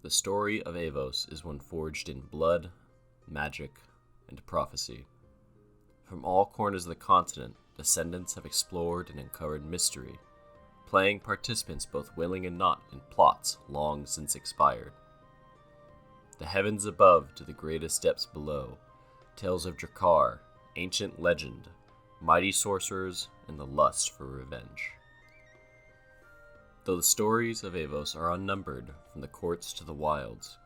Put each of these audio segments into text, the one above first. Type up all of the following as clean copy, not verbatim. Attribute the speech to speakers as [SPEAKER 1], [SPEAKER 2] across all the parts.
[SPEAKER 1] The story of Aevos is one forged in blood, magic, and prophecy. From all corners of the continent, Descendants have explored and uncovered mystery, playing participants both willing and not in plots long since expired. The heavens above to the greatest depths below, tales of Drakkar, ancient legend, mighty sorcerers, and the lust for revenge. Though the stories of Aevos are unnumbered from the courts to the wilds,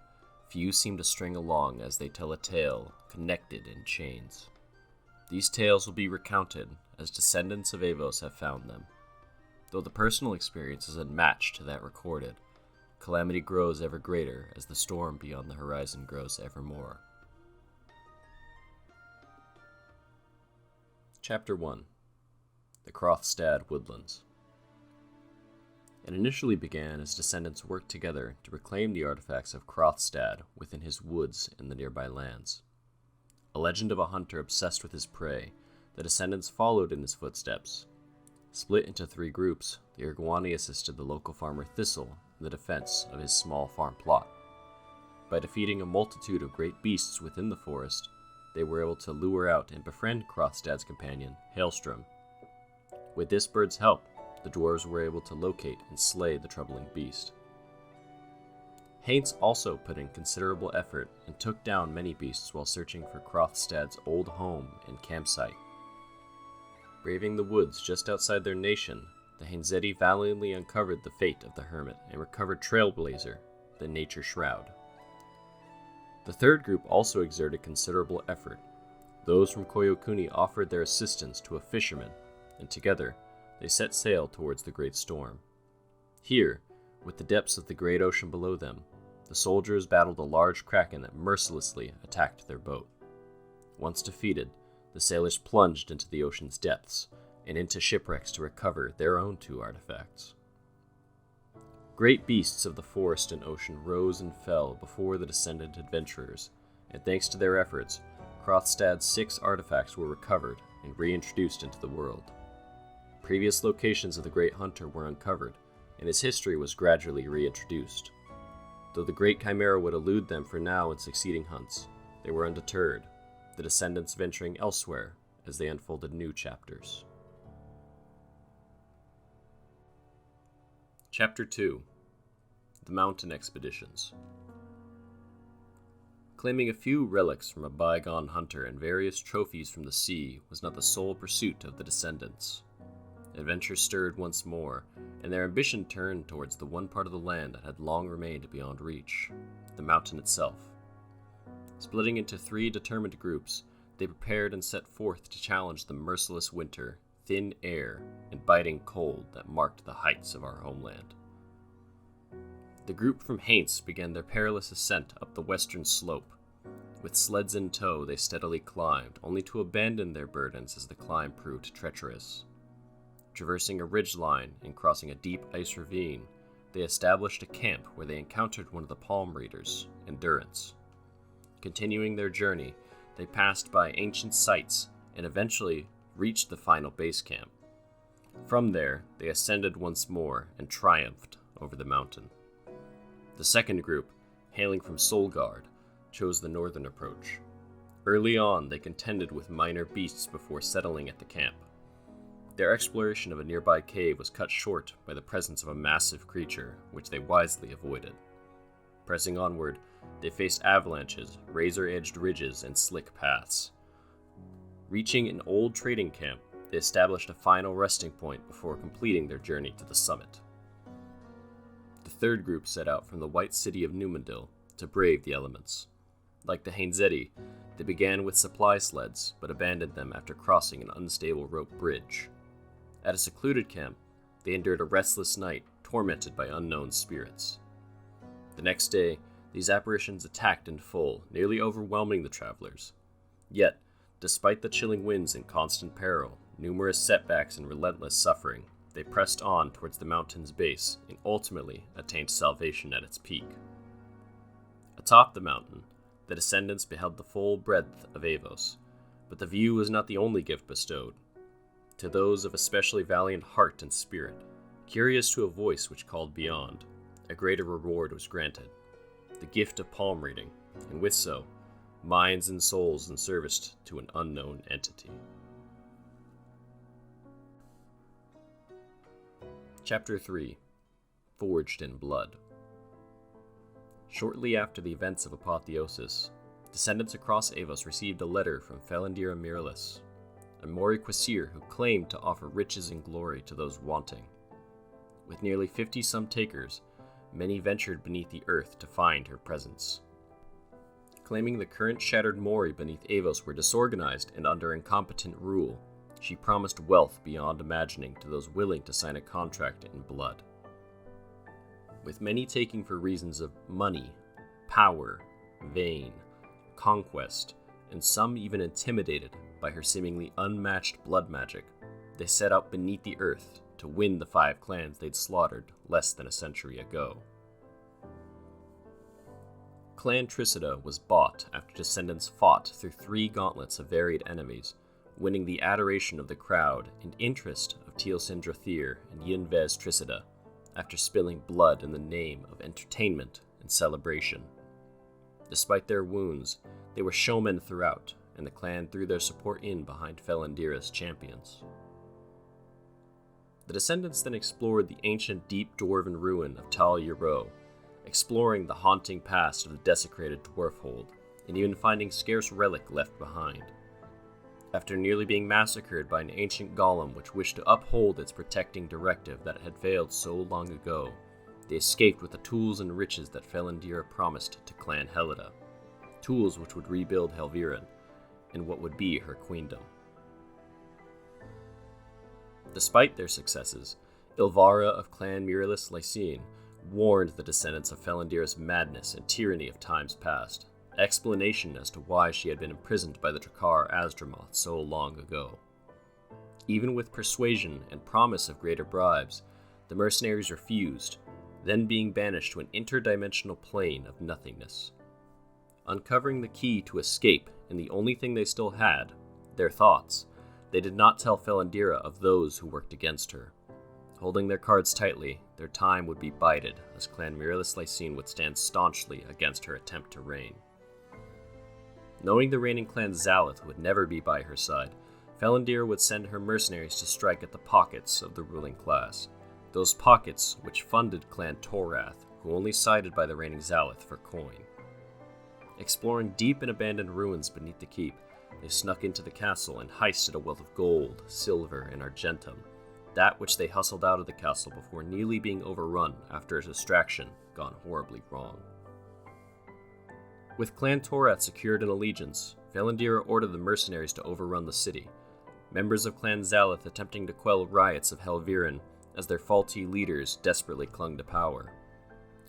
[SPEAKER 1] few seem to string along as they tell a tale connected in chains. These tales will be recounted as descendants of Aevos have found them. Though the personal experience is unmatched to that recorded, calamity grows ever greater as the storm beyond the horizon grows ever more. Chapter 1. The Crothad Woodlands. It initially began as descendants worked together to reclaim the artifacts of Crothad within his woods in the nearby lands. A legend of a hunter obsessed with his prey, the descendants followed in his footsteps. Split into 3 groups, the Irguani assisted the local farmer Thistle in the defense of his small farm plot. By defeating a multitude of great beasts within the forest, they were able to lure out and befriend Crothad's companion, Hailstrom. With this bird's help, the dwarves were able to locate and slay the troubling beast. Haints also put in considerable effort and took down many beasts while searching for Crothad's old home and campsite. Braving the woods just outside their nation, the Hainzedi valiantly uncovered the fate of the hermit and recovered Trailblazer, the nature shroud. The third group also exerted considerable effort. Those from Koyokuni offered their assistance to a fisherman, and together they set sail towards the great storm. Here, with the depths of the great ocean below them, the soldiers battled a large kraken that mercilessly attacked their boat. Once defeated, the sailors plunged into the ocean's depths and into shipwrecks to recover their own 2 artifacts. Great beasts of the forest and ocean rose and fell before the descendant adventurers, and thanks to their efforts, Crothad's 6 artifacts were recovered and reintroduced into the world. Previous locations of the Great Hunter were uncovered, and his history was gradually reintroduced. Though the Great Chimera would elude them for now in succeeding hunts, they were undeterred, the descendants venturing elsewhere as they unfolded new chapters. Chapter 2. The Mountain Expeditions. Claiming a few relics from a bygone hunter and various trophies from the sea was not the sole pursuit of the descendants. Adventure stirred once more, and their ambition turned towards the one part of the land that had long remained beyond reach, the mountain itself. Splitting into 3 determined groups, they prepared and set forth to challenge the merciless winter, thin air, and biting cold that marked the heights of our homeland. The group from Haints began their perilous ascent up the western slope. With sleds in tow, they steadily climbed, only to abandon their burdens as the climb proved treacherous. Traversing a ridgeline and crossing a deep ice ravine, they established a camp where they encountered one of the palm readers, Endurance. Continuing their journey, they passed by ancient sites and eventually reached the final base camp. From there, they ascended once more and triumphed over the mountain. The second group, hailing from Solgard, chose the northern approach. Early on, they contended with minor beasts before settling at the camp. Their exploration of a nearby cave was cut short by the presence of a massive creature, which they wisely avoided. Pressing onward, they faced avalanches, razor-edged ridges, and slick paths. Reaching an old trading camp, they established a final resting point before completing their journey to the summit. The third group set out from the white city of Numendil to brave the elements. Like the Hainzedi, they began with supply sleds, but abandoned them after crossing an unstable rope bridge. At a secluded camp, they endured a restless night, tormented by unknown spirits. The next day, these apparitions attacked in full, nearly overwhelming the travelers. Yet, despite the chilling winds and constant peril, numerous setbacks and relentless suffering, they pressed on towards the mountain's base and ultimately attained salvation at its peak. Atop the mountain, the descendants beheld the full breadth of Aevos, but the view was not the only gift bestowed. To those of especially valiant heart and spirit, curious to a voice which called beyond, a greater reward was granted. the gift of palm reading, and with so, minds and souls in service to an unknown entity. Chapter 3. Forged in Blood. Shortly after the events of Apotheosis, Descendants across Aevos received a letter from Felandira Miralis, a Mori Quasir who claimed to offer riches and glory to those wanting. With nearly 50-some takers, many ventured beneath the earth to find her presence. Claiming the current shattered Mori beneath Aevos were disorganized and under incompetent rule, she promised wealth beyond imagining to those willing to sign a contract in blood. With many taking for reasons of money, power, vain, conquest, and some even intimidated by her seemingly unmatched blood magic, they set out beneath the earth to win the 5 clans they'd slaughtered less than a century ago. Clan Trissida was bought after Descendants fought through 3 gauntlets of varied enemies, winning the adoration of the crowd and interest of Teal'c Drathir and Yinvez Trissida, after spilling blood in the name of entertainment and celebration. Despite their wounds, they were showmen throughout, and the clan threw their support in behind Felandira's champions. The Descendants then explored the ancient deep dwarven ruin of Tal Yiro, exploring the haunting past of the desecrated dwarfhold, and even finding scarce relic left behind. After nearly being massacred by an ancient golem which wished to uphold its protecting directive that had failed so long ago, they escaped with the tools and riches that Felandira promised to Clan Helida, tools which would rebuild Helviren, and what would be her queendom. Despite their successes, Ilvara of Clan Miralis Lycene warned the Descendants of Felandira's madness and tyranny of times past, explanation as to why she had been imprisoned by the Drakkar Azdramoth so long ago. Even with persuasion and promise of greater bribes, the mercenaries refused, then being banished to an interdimensional plane of nothingness. Uncovering the key to escape and the only thing they still had, their thoughts, they did not tell Felandira of those who worked against her. Holding their cards tightly, their time would be bided as Clan Miralis Lycene would stand staunchly against her attempt to reign. Knowing the reigning clan Zalith would never be by her side, Felandira would send her mercenaries to strike at the pockets of the ruling class, those pockets which funded Clan Torath, who only sided by the reigning Zalith for coin. Exploring deep and abandoned ruins beneath the keep, they snuck into the castle and heisted a wealth of gold, silver, and argentum, that which they hustled out of the castle before nearly being overrun after a distraction gone horribly wrong. With Clan Torath secured in allegiance, Felandira ordered the mercenaries to overrun the city, members of Clan Zalith attempting to quell riots of Helviren as their faulty leaders desperately clung to power.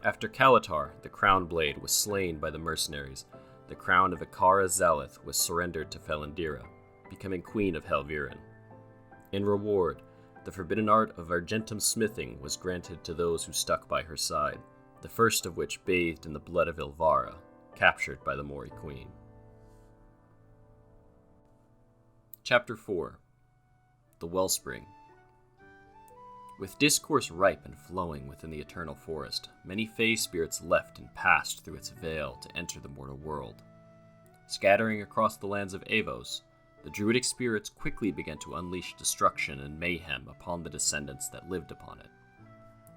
[SPEAKER 1] After Kalatar, the Crown Blade, was slain by the mercenaries, the crown of Ikara Zalith was surrendered to Felandira, becoming Queen of Helviren. In reward, the forbidden art of argentum smithing was granted to those who stuck by her side, the first of which bathed in the blood of Ilvara, captured by the Mori Queen. Chapter 4. The Wellspring. With discourse ripe and flowing within the eternal forest, many Fey spirits left and passed through its veil to enter the mortal world. Scattering across the lands of Aevos, the druidic spirits quickly began to unleash destruction and mayhem upon the Descendants that lived upon it.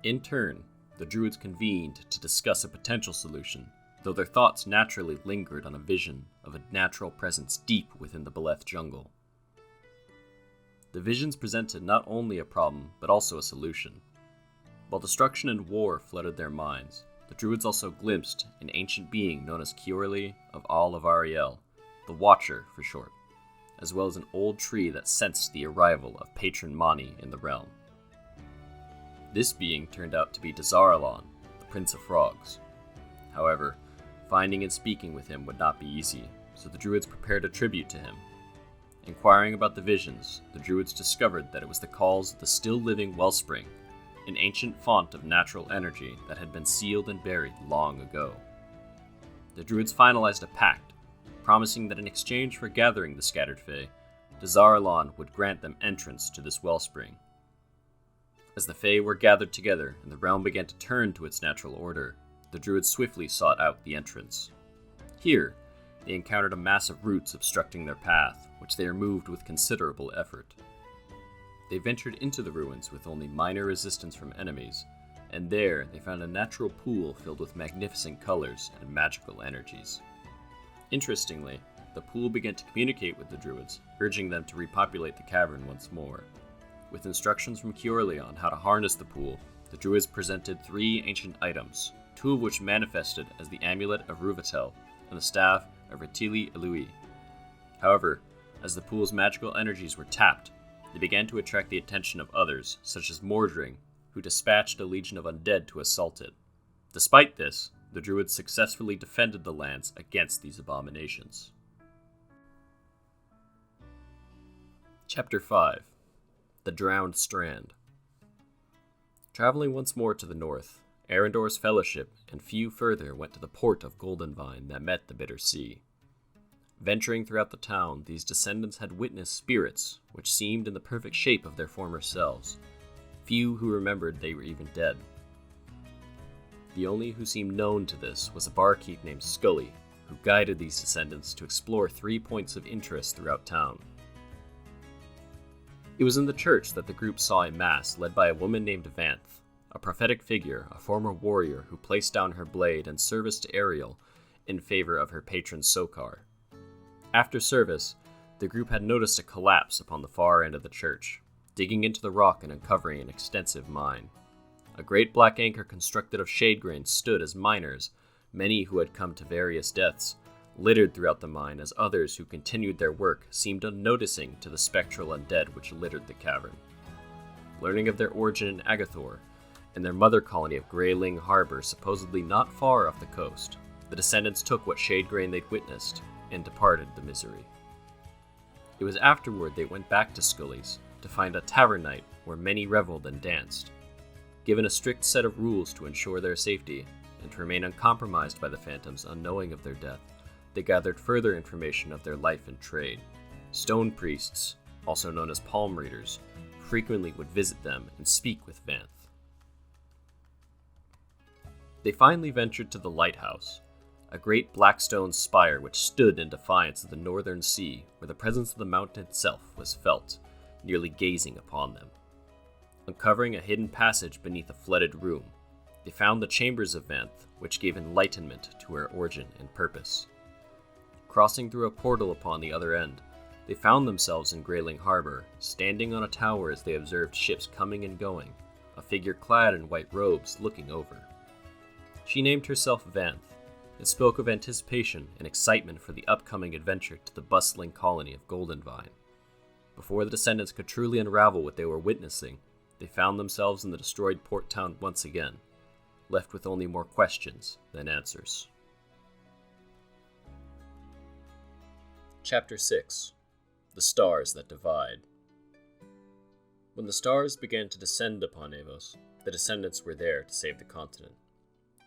[SPEAKER 1] In turn, the druids convened to discuss a potential solution, though their thoughts naturally lingered on a vision of a natural presence deep within the Beleth jungle. The visions presented not only a problem, but also a solution. While destruction and war flooded their minds, the druids also glimpsed an ancient being known as Kiorli of All of Ariel, the Watcher for short, as well as an old tree that sensed the arrival of Patron Mani in the realm. This being turned out to be Dazaralon, the Prince of Frogs. However, finding and speaking with him would not be easy, so the druids prepared a tribute to him. Inquiring about the visions, the druids discovered that it was the calls of the still-living Wellspring, an ancient font of natural energy that had been sealed and buried long ago. The druids finalized a pact, promising that in exchange for gathering the scattered Fae, Dazaralon would grant them entrance to this Wellspring. As the Fae were gathered together and the realm began to turn to its natural order, the the druids swiftly sought out the entrance. Here, they encountered a mass of roots obstructing their path, which they removed with considerable effort. They ventured into the ruins with only minor resistance from enemies, and there they found a natural pool filled with magnificent colors and magical energies. Interestingly, the pool began to communicate with the druids, urging them to repopulate the cavern once more. With instructions from Kiorli on how to harness the pool, the druids presented 3 ancient items, 2 of which manifested as the Amulet of Ruvatel and the Staff of Retili Elui. However, as the pool's magical energies were tapped, they began to attract the attention of others, such as Mordring, who dispatched a legion of undead to assault it. Despite this, the druids successfully defended the lands against these abominations. Chapter 5. The Drowned Strand. Traveling once more to the north, Arendor's fellowship and few further went to the port of Goldenvine that met the bitter sea. Venturing throughout the town, these descendants had witnessed spirits which seemed in the perfect shape of their former selves. Few who remembered they were even dead. The only who seemed known to this was a barkeep named Scully, who guided these descendants to explore 3 points of interest throughout town. It was in the church that the group saw a mass led by a woman named Vanth, a prophetic figure, a former warrior who placed down her blade in service to Ariel in favor of her patron Sokar. After service, the group had noticed a collapse upon the far end of the church, digging into the rock and uncovering an extensive mine. A great black anchor constructed of shade grain stood as miners, many who had come to various deaths, littered throughout the mine as others who continued their work seemed unnoticing to the spectral undead which littered the cavern. Learning of their origin in Agathor, and their mother colony of Greyling Harbor supposedly not far off the coast, the descendants took what shade grain they'd witnessed and departed the misery. It was afterward they went back to Scully's to find a tavern night where many reveled and danced. Given a strict set of rules to ensure their safety, and to remain uncompromised by the phantoms unknowing of their death, they gathered further information of their life and trade. Stone priests, also known as palm readers, frequently would visit them and speak with Vanth. They finally ventured to the lighthouse, a great black stone spire which stood in defiance of the northern sea, where the presence of the mountain itself was felt, nearly gazing upon them. Uncovering a hidden passage beneath a flooded room, they found the chambers of Vanth, which gave enlightenment to her origin and purpose. Crossing through a portal upon the other end, they found themselves in Greyling Harbor, standing on a tower as they observed ships coming and going, a figure clad in white robes looking over. She named herself Vanth, and spoke of anticipation and excitement for the upcoming adventure to the bustling colony of Goldenvine. Before the descendants could truly unravel what they were witnessing, they found themselves in the destroyed port town once again, left with only more questions than answers. Chapter 6. The Stars That Divide. When the stars began to descend upon Aevos, the descendants were there to save the continent.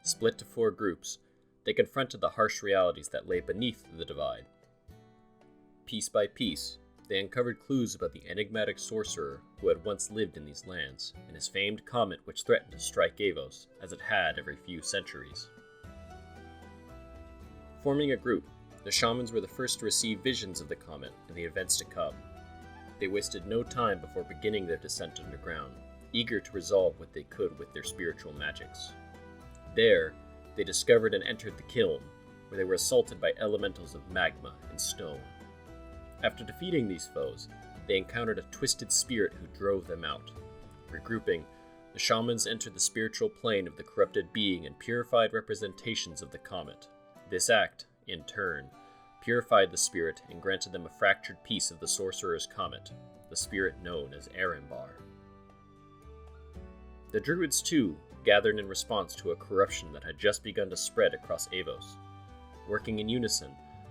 [SPEAKER 1] Split to 4 groups, they confronted the harsh realities that lay beneath the divide. Piece by piece, they uncovered clues about the enigmatic sorcerer who had once lived in these lands, and his famed comet which threatened to strike Aevos, as it had every few centuries. Forming a group, the shamans were the first to receive visions of the comet and the events to come. They wasted no time before beginning their descent underground, eager to resolve what they could with their spiritual magics. There, they discovered and entered the kiln, where they were assaulted by elementals of magma and stone. After defeating these foes, they encountered a twisted spirit who drove them out. Regrouping, the shamans entered the spiritual plane of the corrupted being and purified representations of the comet. This act, in turn, purified the spirit and granted them a fractured piece of the sorcerer's comet, the spirit known as Arambar. The druids, too, gathered in response to a corruption that had just begun to spread across Aevos. Working in unison,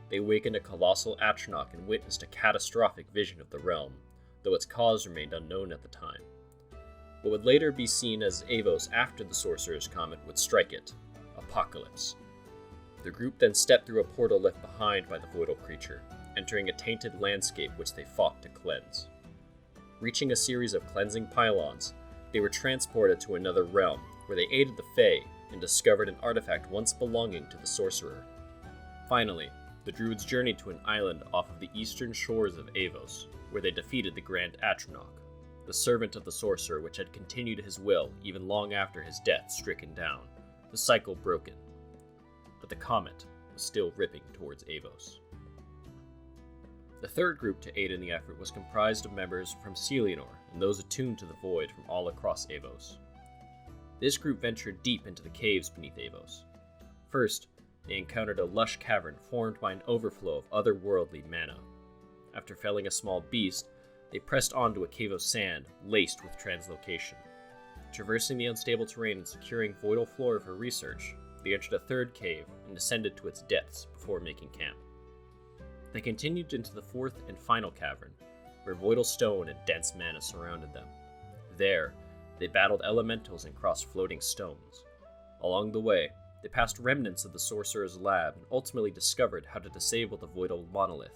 [SPEAKER 1] they awakened a colossal Atronach and witnessed a catastrophic vision of the realm, though its cause remained unknown at the time. What would later be seen as Aevos after the sorcerer's comet would strike it, Apocalypse. The group then stepped through a portal left behind by the voidal creature, entering a tainted landscape which they fought to cleanse. Reaching a series of cleansing pylons, they were transported to another realm, where they aided the Fae, and discovered an artifact once belonging to the sorcerer. Finally, the druids journeyed to an island off of the eastern shores of Aevos, where they defeated the Grand Atronach, the servant of the sorcerer which had continued his will even long after his death stricken down, the cycle broken. But the comet was still ripping towards Aevos. The third group to aid in the effort was comprised of members from Selianor and those attuned to the void from all across Aevos. This group ventured deep into the caves beneath Aevos. First, they encountered a lush cavern formed by an overflow of otherworldly mana. After felling a small beast, they pressed on to a cave of sand laced with translocation. Traversing the unstable terrain and securing voidal flora for research, they entered a third cave and descended to its depths before making camp. They continued into the fourth and final cavern, where voidal stone and dense mana surrounded them. There, they battled elementals and crossed floating stones. Along the way, they passed remnants of the sorcerer's lab and ultimately discovered how to disable the voidal monolith,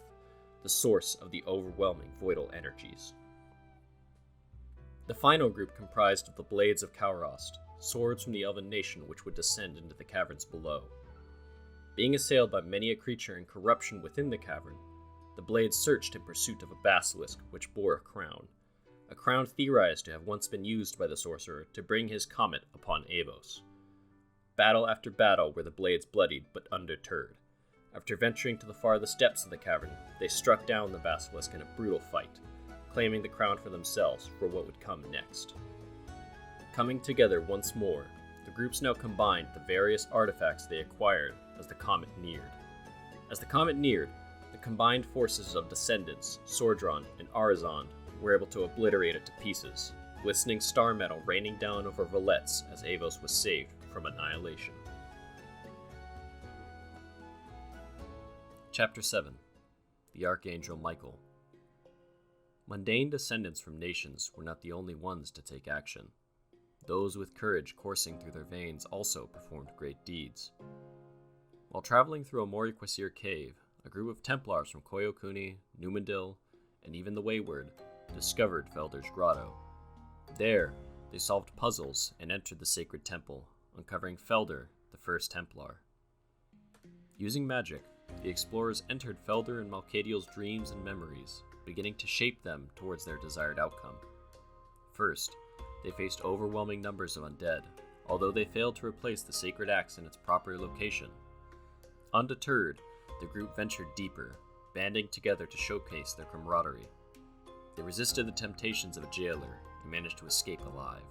[SPEAKER 1] the source of the overwhelming voidal energies. The final group comprised of the Blades of Kaurost, swords from the elven nation which would descend into the caverns below. Being assailed by many a creature and corruption within the cavern, the Blades searched in pursuit of a basilisk which bore a crown theorized to have once been used by the sorcerer to bring his comet upon Aevos. Battle after battle where the Blades bloodied but undeterred. After venturing to the farthest depths of the cavern, they struck down the basilisk in a brutal fight, claiming the crown for themselves for what would come next. Coming together once more, the groups now combined the various artifacts they acquired as the comet neared. As the comet neared, the combined forces of Descendants, Sordron, and Arizon were able to obliterate it to pieces, glistening star metal raining down over Valets as Aevos was saved from annihilation. Chapter 7. The Archangel Michael. Mundane descendants from nations were not the only ones to take action. Those with courage coursing through their veins also performed great deeds. While traveling through a Moriquasir cave, a group of Templars from Koyokuni, Numendil, and even the Wayward discovered Felder's Grotto. There, they solved puzzles and entered the sacred temple, uncovering Felder, the first Templar. Using magic, the explorers entered Felder and Malkadiel's dreams and memories, beginning to shape them towards their desired outcome. First, they faced overwhelming numbers of undead, although they failed to replace the sacred axe in its proper location. Undeterred, the group ventured deeper, banding together to showcase their camaraderie. They resisted the temptations of a jailer and managed to escape alive.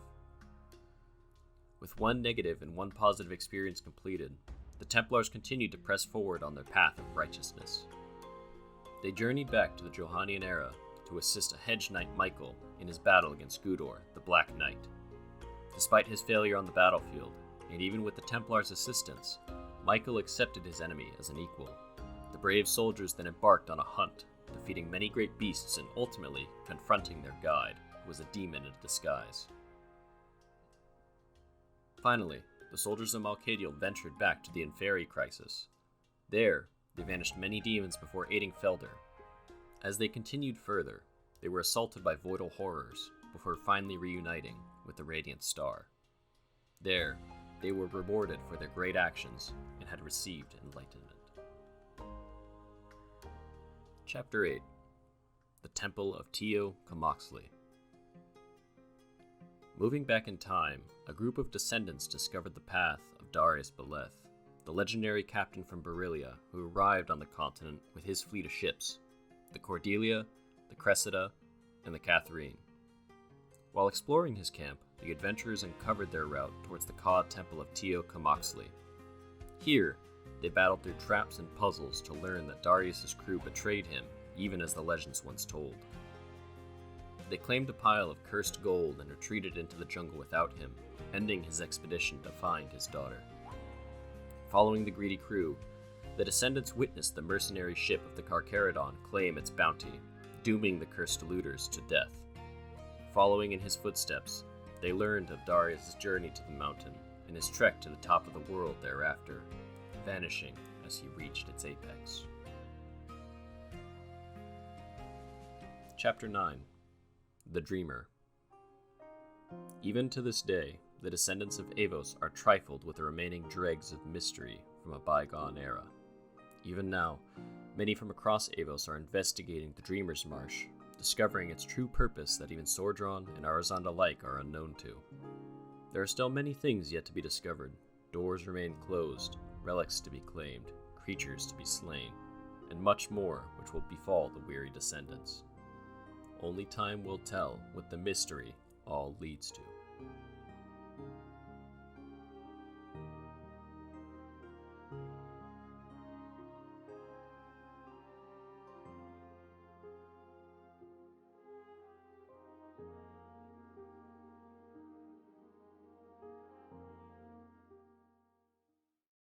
[SPEAKER 1] With one negative and one positive experience completed, the Templars continued to press forward on their path of righteousness. They journeyed back to the Johanian era to assist a hedge knight Michael in his battle against Gudor, the Black Knight. Despite his failure on the battlefield, and even with the Templars' assistance, Michael accepted his enemy as an equal. The brave soldiers then embarked on a hunt, defeating many great beasts and ultimately confronting their guide, who was a demon in disguise. Finally, the soldiers of Malkadiel ventured back to the Inferi crisis. There, they vanished many demons before aiding Felder. As they continued further, they were assaulted by voidal horrors before finally reuniting with the Radiant Star. There, they were rewarded for their great actions and had received enlightenment. Chapter 8. The Temple of Tio Kamoxley. Moving back in time, a group of Descendants discovered the path of Darius Beleth, the legendary captain from Berylia who arrived on the continent with his fleet of ships, the Cordelia, the Cressida, and the Catherine. While exploring his camp, the adventurers uncovered their route towards the Ka Temple of Tio Kamoxley. Here, they battled through traps and puzzles to learn that Darius' crew betrayed him, even as the legends once told. They claimed a pile of cursed gold and retreated into the jungle without him, ending his expedition to find his daughter. Following the greedy crew, the Descendants witnessed the mercenary ship of the Carcharodon claim its bounty, dooming the cursed looters to death. Following in his footsteps, they learned of Darius' journey to the mountain and his trek to the top of the world thereafter, vanishing as he reached its apex. Chapter 9. The Dreamer. Even to this day, the descendants of Aevos are trifled with the remaining dregs of mystery from a bygone era. Even now, many from across Aevos are investigating the Dreamer's Marsh, discovering its true purpose that even Sordron and Arazand alike are unknown to. There are still many things yet to be discovered. Doors remain closed, relics to be claimed, creatures to be slain, and much more which will befall the weary descendants. Only time will tell what the mystery all leads to.